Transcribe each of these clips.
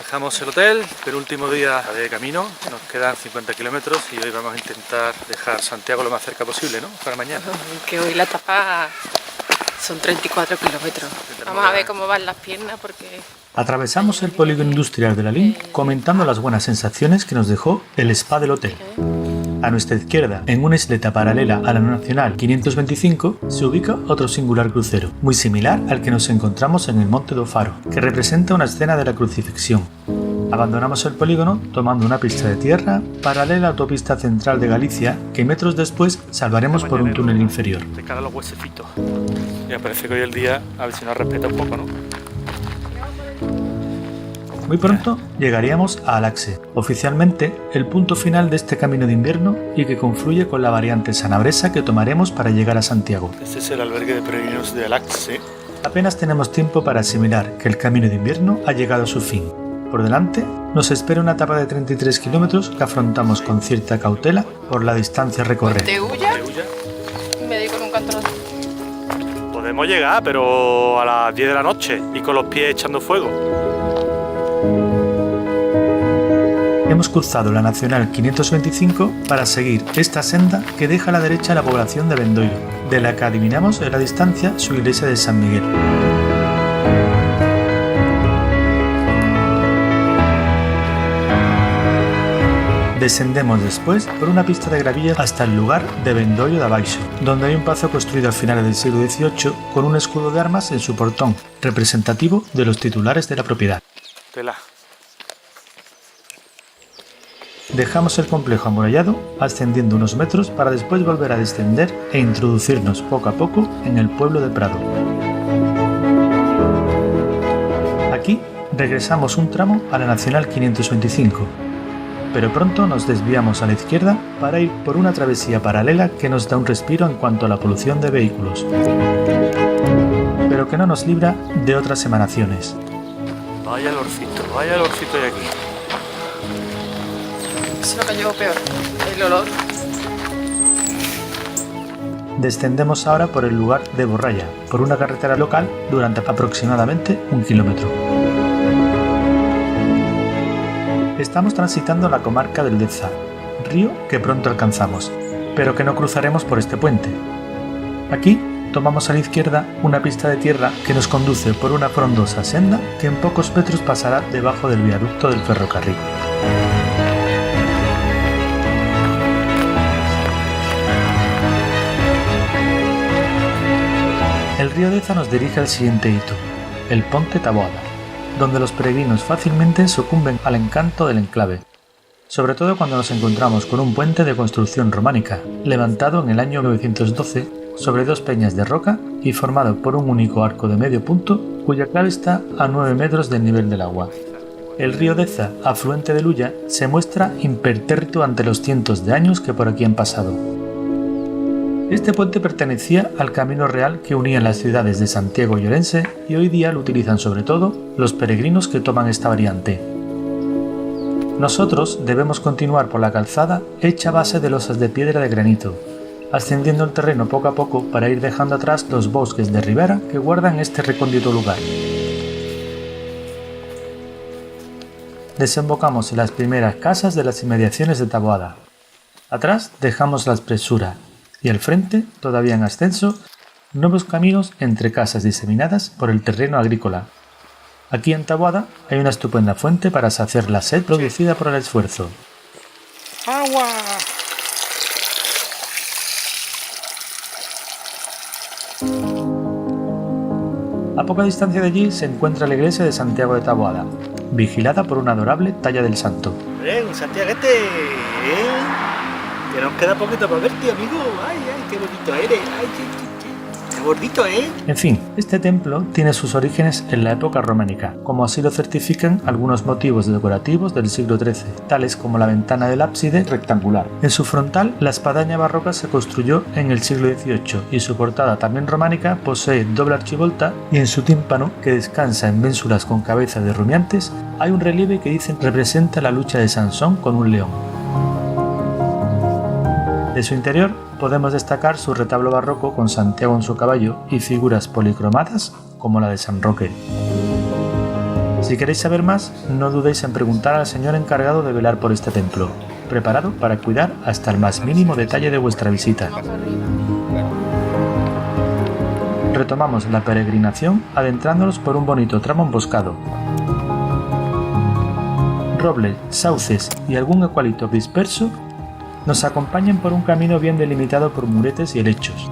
Dejamos el hotel, penúltimo día de camino, nos quedan 50 kilómetros y hoy vamos a intentar dejar Santiago lo más cerca posible, ¿no? Para mañana. Que hoy la etapa son 34 kilómetros. Vamos a ver cómo van las piernas porque... Atravesamos el polígono industrial de Lalín comentando las buenas sensaciones que nos dejó el spa del hotel. A nuestra izquierda, en una isleta paralela a la Nacional 525, se ubica otro singular crucero, muy similar al que nos encontramos en el Monte do Faro, que representa una escena de la crucifixión. Abandonamos el polígono tomando una pista de tierra paralela a la autopista central de Galicia, que metros después salvaremos por un túnel inferior. De cara a los huesecitos. Ya parece que hoy el día, a ver si nos respeta un poco, ¿no? Muy pronto llegaríamos a Alaxe, oficialmente el punto final de este camino de invierno y que confluye con la variante Sanabresa que tomaremos para llegar a Santiago. Este es el albergue de peregrinos de Alaxe. Apenas tenemos tiempo para asimilar que el camino de invierno ha llegado a su fin. Por delante nos espera una etapa de 33 kilómetros que afrontamos con cierta cautela por la distancia a recorrer. ¿Te huya? Me di con un cantón. Podemos llegar, pero a las 10 de la noche y con los pies echando fuego. Hemos cruzado la Nacional 525 para seguir esta senda que deja a la derecha la población de Bendoiro, de la que adivinamos en la distancia su iglesia de San Miguel. Descendemos después por una pista de gravilla hasta el lugar de Bendoiro da Baixo, donde hay un pazo construido a finales del siglo XVIII con un escudo de armas en su portón, representativo de los titulares de la propiedad. Tela. Dejamos el complejo amurallado, ascendiendo unos metros para después volver a descender e introducirnos poco a poco en el pueblo de Prado. Aquí regresamos un tramo a la Nacional 525, pero pronto nos desviamos a la izquierda para ir por una travesía paralela que nos da un respiro en cuanto a la polución de vehículos, pero que no nos libra de otras emanaciones. Vaya olorcito de aquí. Eso es lo que llevo peor, el olor. Descendemos ahora por el lugar de Borralla, por una carretera local durante aproximadamente 1 kilómetro. Estamos transitando la comarca del Deza, río que pronto alcanzamos, pero que no cruzaremos por este puente. Aquí tomamos a la izquierda una pista de tierra que nos conduce por una frondosa senda que en pocos metros pasará debajo del viaducto del ferrocarril. El río Deza nos dirige al siguiente hito, el Ponte Taboada, donde los peregrinos fácilmente sucumben al encanto del enclave, sobre todo cuando nos encontramos con un puente de construcción románica, levantado en el año 912 sobre dos peñas de roca y formado por un único arco de medio punto cuya clave está a 9 metros del nivel del agua. El río Deza, afluente del Ulla, se muestra impertérrito ante los cientos de años que por aquí han pasado. Este puente pertenecía al camino real que unía las ciudades de Santiago y Orense y hoy día lo utilizan sobre todo los peregrinos que toman esta variante. Nosotros debemos continuar por la calzada hecha a base de losas de piedra de granito, ascendiendo el terreno poco a poco para ir dejando atrás los bosques de ribera que guardan este recóndito lugar. Desembocamos en las primeras casas de las inmediaciones de Taboada. Atrás dejamos la espesura y al frente, todavía en ascenso, nuevos caminos entre casas diseminadas por el terreno agrícola. Aquí en Taboada hay una estupenda fuente para saciar la sed producida por el esfuerzo. ¡Agua! A poca distancia de allí se encuentra la iglesia de Santiago de Taboada, vigilada por una adorable talla del santo. ¡Un Santiaguete! Que nos queda poquito para verte, amigo. ¡Ay, qué bonito eres! ¡Ay, qué gordito, eh! En fin, este templo tiene sus orígenes en la época románica, como así lo certifican algunos motivos decorativos del siglo XIII, tales como la ventana del ábside rectangular. En su frontal, la espadaña barroca se construyó en el siglo XVIII y su portada, también románica, posee doble archivolta y en su tímpano, que descansa en ménsulas con cabeza de rumiantes, hay un relieve que dicen representa la lucha de Sansón con un león. De su interior podemos destacar su retablo barroco con Santiago en su caballo y figuras policromadas como la de San Roque. Si queréis saber más, no dudéis en preguntar al señor encargado de velar por este templo, preparado para cuidar hasta el más mínimo detalle de vuestra visita. Retomamos la peregrinación adentrándonos por un bonito tramo emboscado. Robles, sauces y algún eucalipto disperso nos acompañan por un camino bien delimitado por muretes y helechos.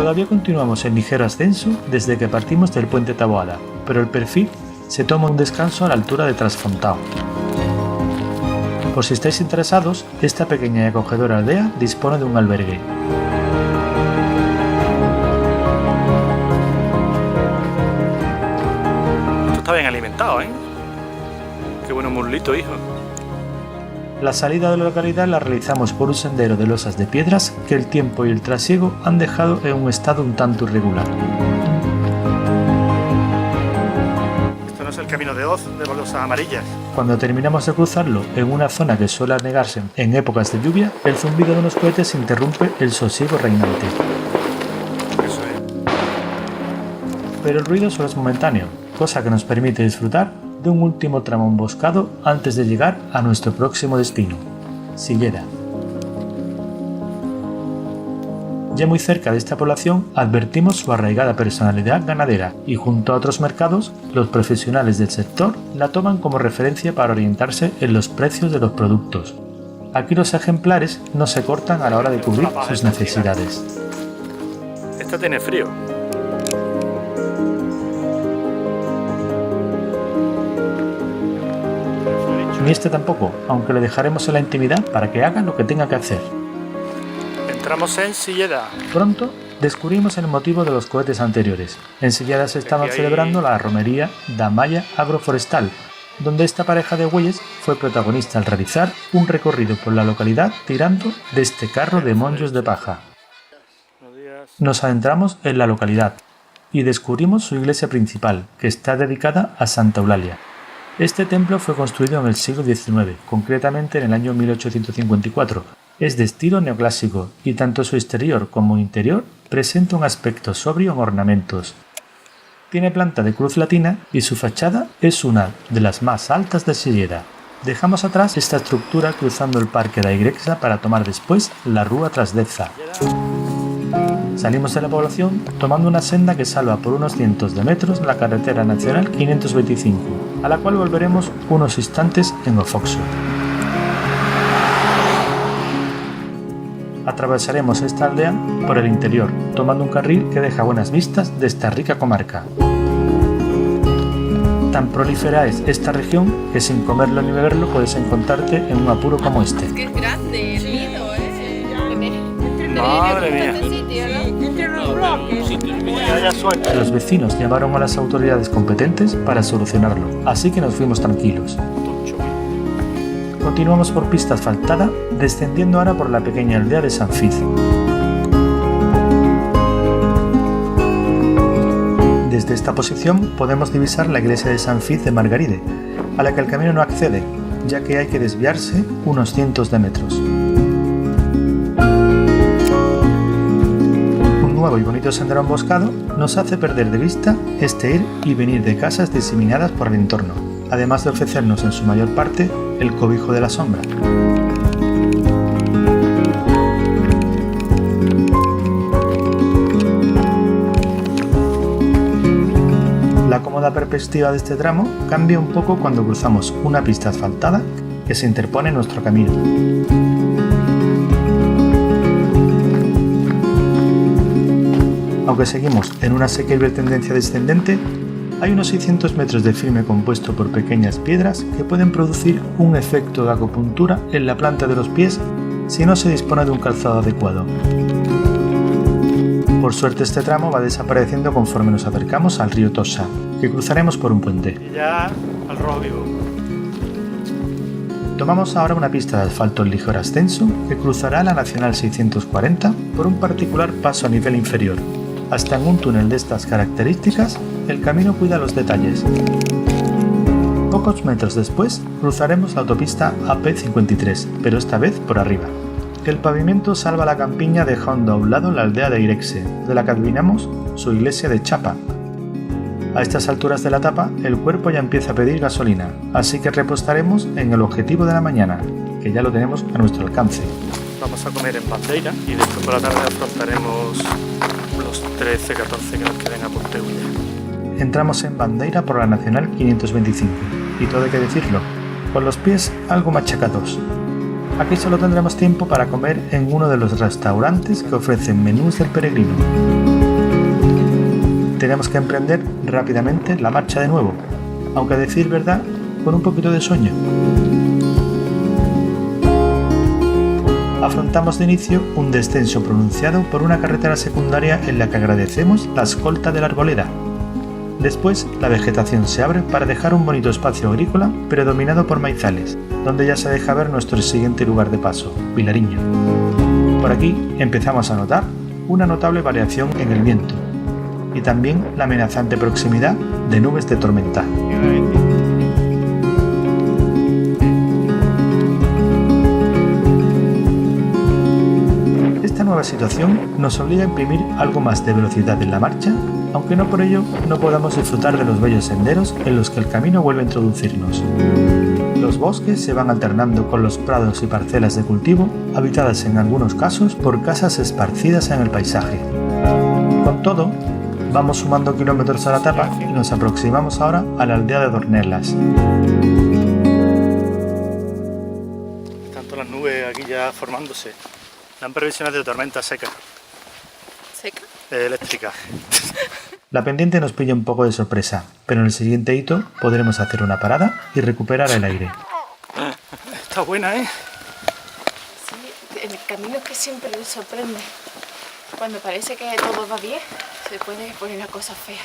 Todavía continuamos en ligero ascenso desde que partimos del puente Taboada, pero el perfil se toma un descanso a la altura de Trasfontao. Por si estáis interesados, esta pequeña y acogedora aldea dispone de un albergue. Esto está bien alimentado, ¿eh? Qué bueno muslito, hijo. La salida de la localidad la realizamos por un sendero de losas de piedras que el tiempo y el trasiego han dejado en un estado un tanto irregular. Esto no es el camino de Oz de las losas amarillas. Cuando terminamos de cruzarlo en una zona que suele anegarse en épocas de lluvia, el zumbido de unos cohetes interrumpe el sosiego reinante. Eso es. Pero el ruido solo es momentáneo, cosa que nos permite disfrutar de un último tramo emboscado antes de llegar a nuestro próximo destino, Silleda. Ya muy cerca de esta población advertimos su arraigada personalidad ganadera y junto a otros mercados, los profesionales del sector la toman como referencia para orientarse en los precios de los productos. Aquí los ejemplares no se cortan a la hora de cubrir sus necesidades. Esta tiene frío. Ni este tampoco, aunque le dejaremos en la intimidad para que haga lo que tenga que hacer. Entramos en Silleda. Pronto descubrimos el motivo de los cohetes anteriores. En Silleda se estaba celebrando la romería da Malla Agroforestal, donde esta pareja de güeyes fue protagonista al realizar un recorrido por la localidad tirando de este carro de monjos de paja. Nos adentramos en la localidad y descubrimos su iglesia principal, que está dedicada a Santa Eulalia. Este templo fue construido en el siglo XIX, concretamente en el año 1854. Es de estilo neoclásico y tanto su exterior como interior presenta un aspecto sobrio en ornamentos. Tiene planta de cruz latina y su fachada es una de las más altas de Silleda. Dejamos atrás esta estructura cruzando el Parque da Igreja para tomar después la Rúa Trasdeza. Salimos de la población tomando una senda que salva por unos cientos de metros la carretera nacional 525, a la cual volveremos unos instantes en Ofoxo. Atravesaremos esta aldea por el interior, tomando un carril que deja buenas vistas de esta rica comarca. Tan prolífera es esta región que sin comerlo ni beberlo puedes encontrarte en un apuro como este. Es que es grande el nido, Madre mía. Los vecinos llamaron a las autoridades competentes para solucionarlo, así que nos fuimos tranquilos. Continuamos por pista asfaltada, descendiendo ahora por la pequeña aldea de San Fiz. Desde esta posición podemos divisar la iglesia de San Fiz de Margaride, a la que el camino no accede, ya que hay que desviarse unos cientos de metros. Nuevo y bonito sendero emboscado nos hace perder de vista este ir y venir de casas diseminadas por el entorno, además de ofrecernos en su mayor parte el cobijo de la sombra. La cómoda perspectiva de este tramo cambia un poco cuando cruzamos una pista asfaltada que se interpone en nuestro camino. Aunque seguimos en una asequible tendencia descendente, hay unos 600 metros de firme compuesto por pequeñas piedras que pueden producir un efecto de acupuntura en la planta de los pies si no se dispone de un calzado adecuado. Por suerte este tramo va desapareciendo conforme nos acercamos al río Tosa, que cruzaremos por un puente. Y ya al rojo vivo. Tomamos ahora una pista de asfalto en ligero ascenso que cruzará la Nacional 640 por un particular paso a nivel inferior. Hasta en un túnel de estas características, el camino cuida los detalles. Pocos metros después, cruzaremos la autopista AP53, pero esta vez por arriba. El pavimento salva la campiña dejando a un lado la aldea de Irexe, de la que adivinamos su iglesia de chapa. A estas alturas de la etapa, el cuerpo ya empieza a pedir gasolina, así que repostaremos en el objetivo de la mañana, que ya lo tenemos a nuestro alcance. Vamos a comer en Bandeira y después por la tarde afrontaremos los 13-14 que nos queden a Ponteúlla. Entramos en Bandeira por la Nacional 525, y todo hay que decirlo, con los pies algo machacados. Aquí solo tendremos tiempo para comer en uno de los restaurantes que ofrecen menús del peregrino. Tenemos que emprender rápidamente la marcha de nuevo, aunque a decir verdad, con un poquito de sueño. Afrontamos de inicio un descenso pronunciado por una carretera secundaria en la que agradecemos la escolta de la arboleda. Después, la vegetación se abre para dejar un bonito espacio agrícola predominado por maizales, donde ya se deja ver nuestro siguiente lugar de paso, Vilariño. Por aquí empezamos a notar una notable variación en el viento y también la amenazante proximidad de nubes de tormenta. Esta nueva situación nos obliga a imprimir algo más de velocidad en la marcha, aunque no por ello no podamos disfrutar de los bellos senderos en los que el camino vuelve a introducirnos. Los bosques se van alternando con los prados y parcelas de cultivo, habitadas en algunos casos por casas esparcidas en el paisaje. Con todo, vamos sumando kilómetros a la etapa y nos aproximamos ahora a la aldea de Dornelas. Están todas las nubes aquí ya formándose. Dan previsiones de tormenta seca. ¿Seca? Eléctrica. La pendiente nos pilla un poco de sorpresa, pero en el siguiente hito podremos hacer una parada y recuperar el aire. Está buena, ¿eh? Sí, el camino es que siempre nos sorprende. Cuando parece que todo va bien, se puede poner la cosa fea.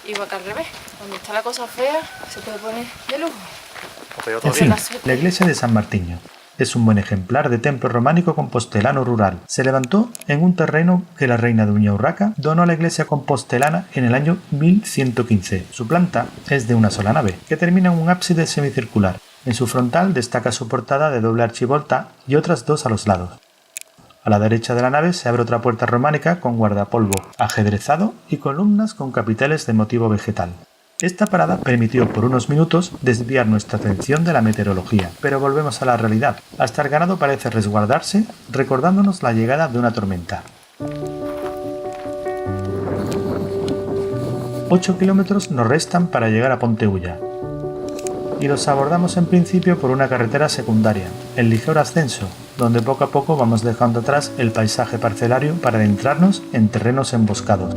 Igual que al revés, cuando está la cosa fea, se puede poner de lujo. En fin, la iglesia de San Martiño es un buen ejemplar de templo románico compostelano rural. Se levantó en un terreno que la reina de Uña Urraca donó a la iglesia compostelana en el año 1115. Su planta es de una sola nave, que termina en un ábside semicircular. En su frontal destaca su portada de doble archivolta y otras dos a los lados. A la derecha de la nave se abre otra puerta románica con guardapolvo, ajedrezado y columnas con capiteles de motivo vegetal. Esta parada permitió por unos minutos desviar nuestra atención de la meteorología, pero volvemos a la realidad. Hasta el ganado parece resguardarse, recordándonos la llegada de una tormenta. 8 kilómetros nos restan para llegar a Ponteúlla, y los abordamos en principio por una carretera secundaria, en ligero ascenso, donde poco a poco vamos dejando atrás el paisaje parcelario para adentrarnos en terrenos emboscados.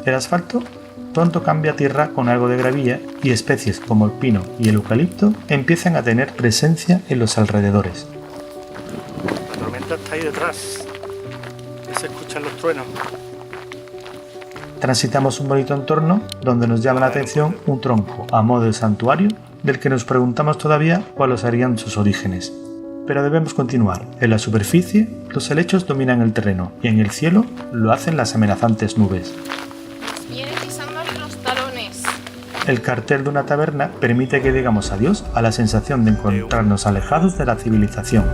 El asfalto pronto cambia a tierra con algo de gravilla y especies como el pino y el eucalipto empiezan a tener presencia en los alrededores. La tormenta está ahí detrás. Ya se escuchan los truenos. Transitamos un bonito entorno donde nos llama la atención un tronco a modo de santuario del que nos preguntamos todavía cuáles serían sus orígenes. Pero debemos continuar. En la superficie, los helechos dominan el terreno y en el cielo lo hacen las amenazantes nubes. El cartel de una taberna permite que digamos adiós a la sensación de encontrarnos alejados de la civilización.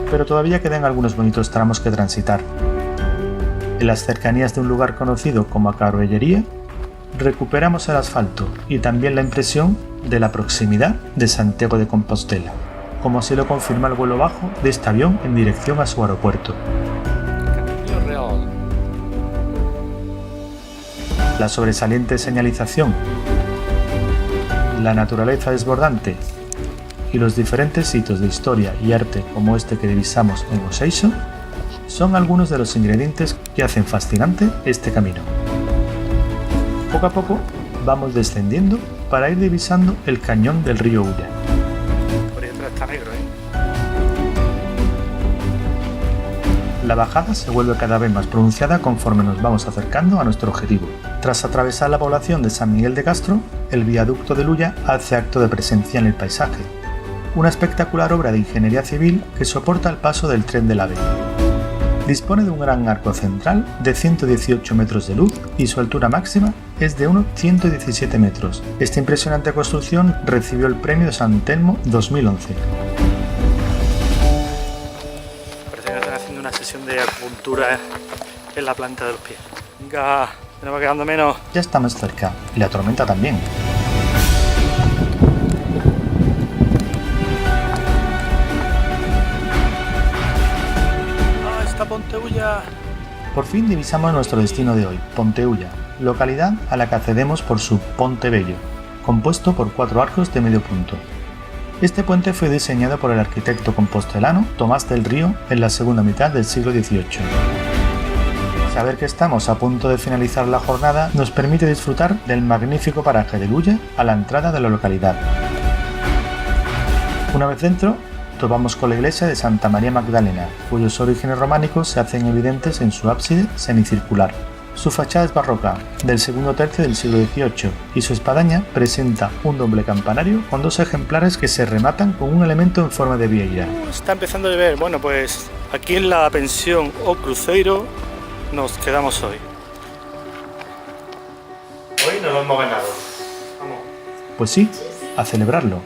Pero todavía quedan algunos bonitos tramos que transitar. En las cercanías de un lugar conocido como Carballería, recuperamos el asfalto y también la impresión de la proximidad de Santiago de Compostela, como así lo confirma el vuelo bajo de este avión en dirección a su aeropuerto. La sobresaliente señalización, la naturaleza desbordante y los diferentes sitios de historia y arte como este que divisamos en Oseixo son algunos de los ingredientes que hacen fascinante este camino. Poco a poco vamos descendiendo para ir divisando el cañón del río Ulla. Por ahí atrás está negro, ¿eh? La bajada se vuelve cada vez más pronunciada conforme nos vamos acercando a nuestro objetivo. Tras atravesar la población de San Miguel de Castro, el viaducto de Lulla hace acto de presencia en el paisaje, una espectacular obra de ingeniería civil que soporta el paso del tren del AVE. Dispone de un gran arco central de 118 metros de luz y su altura máxima es de unos 117 metros. Esta impresionante construcción recibió el premio San Telmo 2011. sesión de acupuntura en la planta de los pies. Venga, me va quedando menos. Ya estamos cerca, y la tormenta también. ¡Ah, está Ponteulla! Por fin divisamos nuestro destino de hoy, Ponteulla, localidad a la que accedemos por su Ponte Bello, compuesto por 4 arcos de medio punto. Este puente fue diseñado por el arquitecto compostelano Tomás del Río en la segunda mitad del siglo XVIII. Saber que estamos a punto de finalizar la jornada nos permite disfrutar del magnífico paraje de Ulla a la entrada de la localidad. Una vez dentro, topamos con la iglesia de Santa María Magdalena, cuyos orígenes románicos se hacen evidentes en su ábside semicircular. Su fachada es barroca, del segundo tercio del siglo XVIII, y su espadaña presenta un doble campanario con 2 ejemplares que se rematan con un elemento en forma de vieira. Está empezando a llover. Bueno, pues aquí en la pensión o cruceiro nos quedamos hoy. Hoy no lo hemos ganado. Vamos. Pues sí, a celebrarlo.